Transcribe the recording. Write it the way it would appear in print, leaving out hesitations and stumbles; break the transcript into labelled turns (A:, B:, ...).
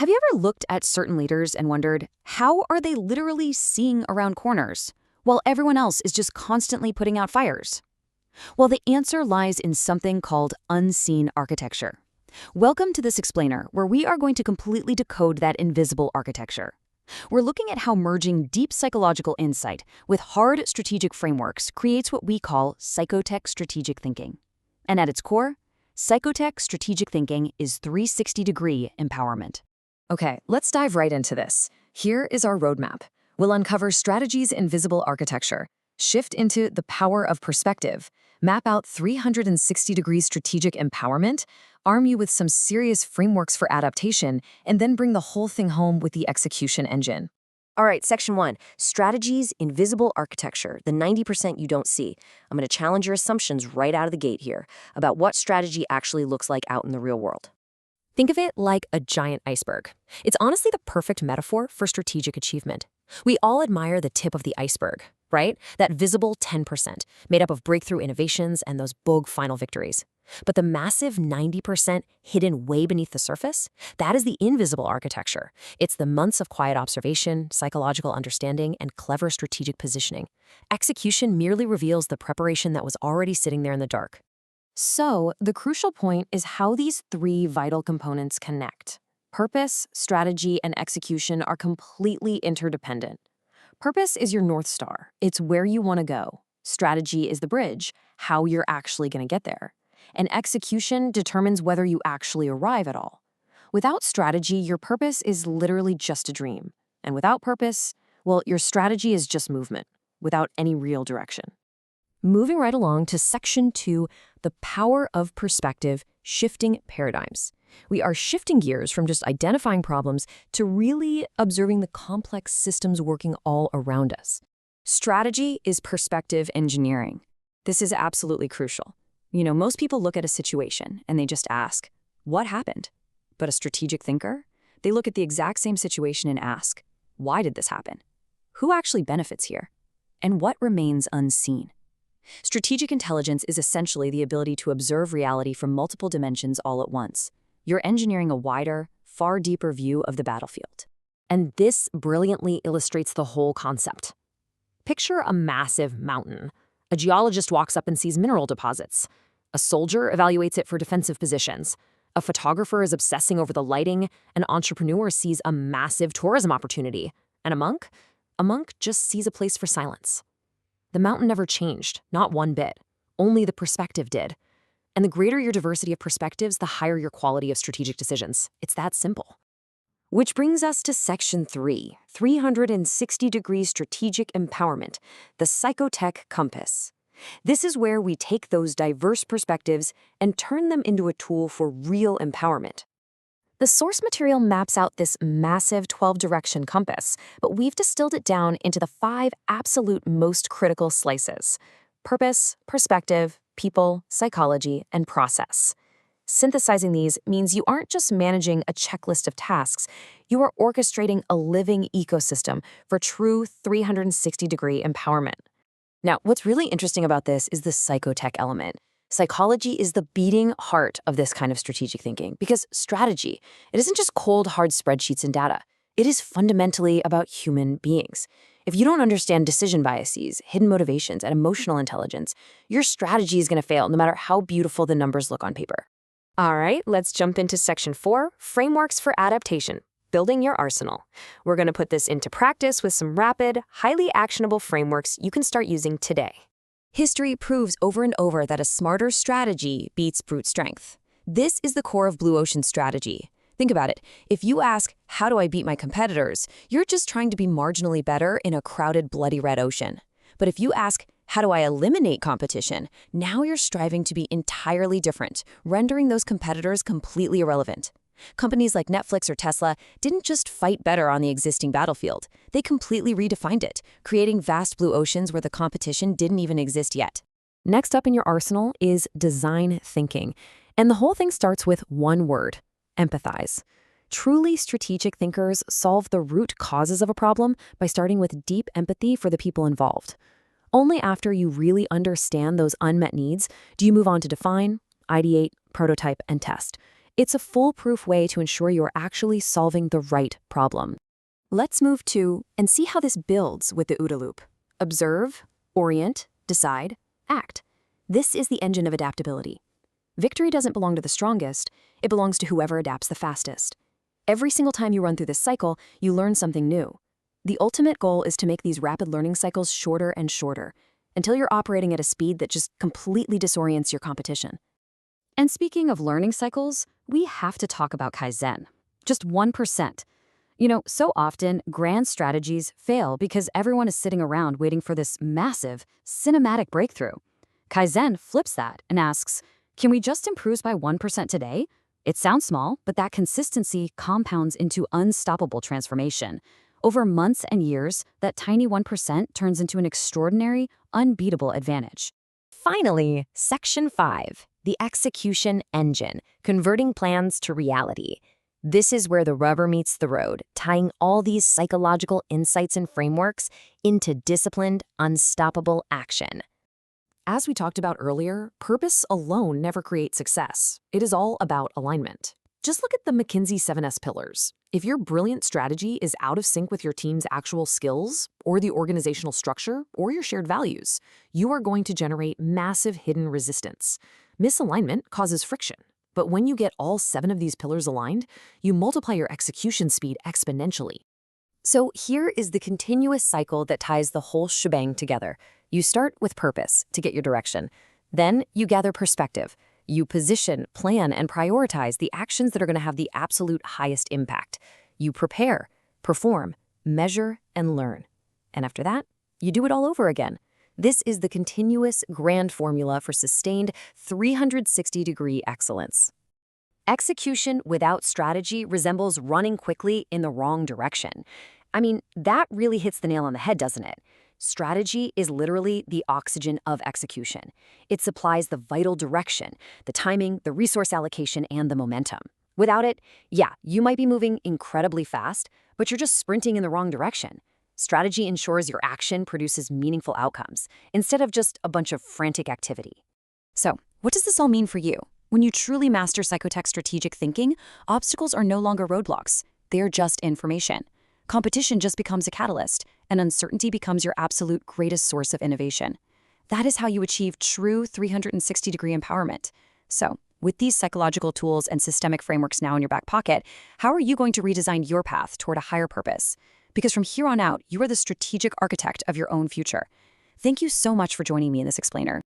A: Have you ever looked at certain leaders and wondered, how are they literally seeing around corners, while everyone else is just constantly putting out fires? Well, the answer lies in something called unseen architecture. Welcome to this explainer, where we are going to completely decode that invisible architecture. We're looking at how merging deep psychological insight with hard strategic frameworks creates what we call psychotech strategic thinking. And at its core, psychotech strategic thinking is 360-degree empowerment.
B: Okay, let's dive right into this. Here is our roadmap. We'll uncover strategies in visible architecture, shift into the power of perspective, map out 360-degree strategic empowerment, arm you with some serious frameworks for adaptation, and then bring the whole thing home with the execution engine.
C: All right, section 1, strategies in visible architecture, the 90% you don't see. I'm going to challenge your assumptions right out of the gate here about what strategy actually looks like out in the real world.
B: Think of it like a giant iceberg. It's honestly the perfect metaphor for strategic achievement. We all admire the tip of the iceberg, right? That visible 10%, made up of breakthrough innovations and those big final victories. But the massive 90% hidden way beneath the surface, that is the invisible architecture. It's the months of quiet observation, psychological understanding, and clever strategic positioning. Execution merely reveals the preparation that was already sitting there in the dark. So, the crucial point is how these three vital components connect. Purpose, strategy, and execution are completely interdependent. Purpose is your North Star. It's where you want to go. Strategy is the bridge, how you're actually going to get there. And execution determines whether you actually arrive at all. Without strategy, your purpose is literally just a dream. And without purpose, well, your strategy is just movement, without any real direction. Moving right along to section 2, the power of perspective, shifting paradigms. We are shifting gears from just identifying problems to really observing the complex systems working all around us.
A: Strategy is perspective engineering. This is absolutely crucial. Most people look at a situation and they just ask, what happened? But a strategic thinker, they look at the exact same situation and ask, why did this happen? Who actually benefits here? And what remains unseen? Strategic intelligence is essentially the ability to observe reality from multiple dimensions all at once. You're engineering a wider, far deeper view of the battlefield.
B: And this brilliantly illustrates the whole concept. Picture a massive mountain. A geologist walks up and sees mineral deposits. A soldier evaluates it for defensive positions. A photographer is obsessing over the lighting. An entrepreneur sees a massive tourism opportunity. And a monk? A monk just sees a place for silence. The mountain never changed, not one bit. Only the perspective did. And the greater your diversity of perspectives, the higher your quality of strategic decisions. It's that simple.
C: Which brings us to section 3, 360-degree strategic empowerment, the psychotech compass. This is where we take those diverse perspectives and turn them into a tool for real empowerment. The source material maps out this massive 12-direction compass, but we've distilled it down into the 5 absolute most critical slices: purpose, perspective, people, psychology, and process. Synthesizing these means you aren't just managing a checklist of tasks, you are orchestrating a living ecosystem for true 360-degree empowerment. Now, what's really interesting about this is the psychotech element. Psychology is the beating heart of this kind of strategic thinking, because strategy, it isn't just cold, hard spreadsheets and data. It is fundamentally about human beings. If you don't understand decision biases, hidden motivations, and emotional intelligence, your strategy is going to fail no matter how beautiful the numbers look on paper. All right, let's jump into section 4, frameworks for adaptation, building your arsenal. We're going to put this into practice with some rapid, highly actionable frameworks you can start using today.
A: History proves over and over that a smarter strategy beats brute strength. This is the core of Blue Ocean's strategy. Think about it. If you ask, how do I beat my competitors? You're just trying to be marginally better in a crowded, bloody red ocean. But if you ask, how do I eliminate competition? Now you're striving to be entirely different, rendering those competitors completely irrelevant. Companies like Netflix or Tesla didn't just fight better on the existing battlefield. They completely redefined it, creating vast blue oceans where the competition didn't even exist yet. Next up in your arsenal is design thinking. And the whole thing starts with one word: empathize. Truly strategic thinkers solve the root causes of a problem by starting with deep empathy for the people involved. Only after you really understand those unmet needs do you move on to define, ideate, prototype, and test.
C: It's a foolproof way to ensure you're actually solving the right problem. Let's move to and see how this builds with the OODA loop. Observe, orient, decide, act. This is the engine of adaptability. Victory doesn't belong to the strongest, it belongs to whoever adapts the fastest. Every single time you run through this cycle, you learn something new. The ultimate goal is to make these rapid learning cycles shorter and shorter, until you're operating at a speed that just completely disorients your competition. And speaking of learning cycles, we have to talk about Kaizen. Just 1%. So often, grand strategies fail because everyone is sitting around waiting for this massive, cinematic breakthrough. Kaizen flips that and asks, can we just improve by 1% today? It sounds small, but that consistency compounds into unstoppable transformation. Over months and years, that tiny 1% turns into an extraordinary, unbeatable advantage.
B: Finally, Section 5, the execution engine, converting plans to reality. This is where the rubber meets the road, tying all these psychological insights and frameworks into disciplined, unstoppable action.
C: As we talked about earlier, purpose alone never creates success. It is all about alignment. Just look at the McKinsey 7S pillars. If your brilliant strategy is out of sync with your team's actual skills, or the organizational structure, or your shared values, you are going to generate massive hidden resistance. Misalignment causes friction. But when you get all 7 of these pillars aligned, you multiply your execution speed exponentially. So here is the continuous cycle that ties the whole shebang together. You start with purpose to get your direction. Then you gather perspective. You position, plan, and prioritize the actions that are going to have the absolute highest impact. You prepare, perform, measure, and learn. And after that, you do it all over again. This is the continuous grand formula for sustained 360-degree excellence. Execution without strategy resembles running quickly in the wrong direction. That really hits the nail on the head, doesn't it? Strategy is literally the oxygen of execution. It supplies the vital direction, the timing, the resource allocation, and the momentum. Without it, you might be moving incredibly fast, but you're just sprinting in the wrong direction. Strategy ensures your action produces meaningful outcomes, instead of just a bunch of frantic activity.
A: So, what does this all mean for you? When you truly master Psychotech strategic thinking, obstacles are no longer roadblocks. They are just information. Competition just becomes a catalyst, and uncertainty becomes your absolute greatest source of innovation. That is how you achieve true 360-degree empowerment. So, with these psychological tools and systemic frameworks now in your back pocket, how are you going to redesign your path toward a higher purpose? Because from here on out, you are the strategic architect of your own future. Thank you so much for joining me in this explainer.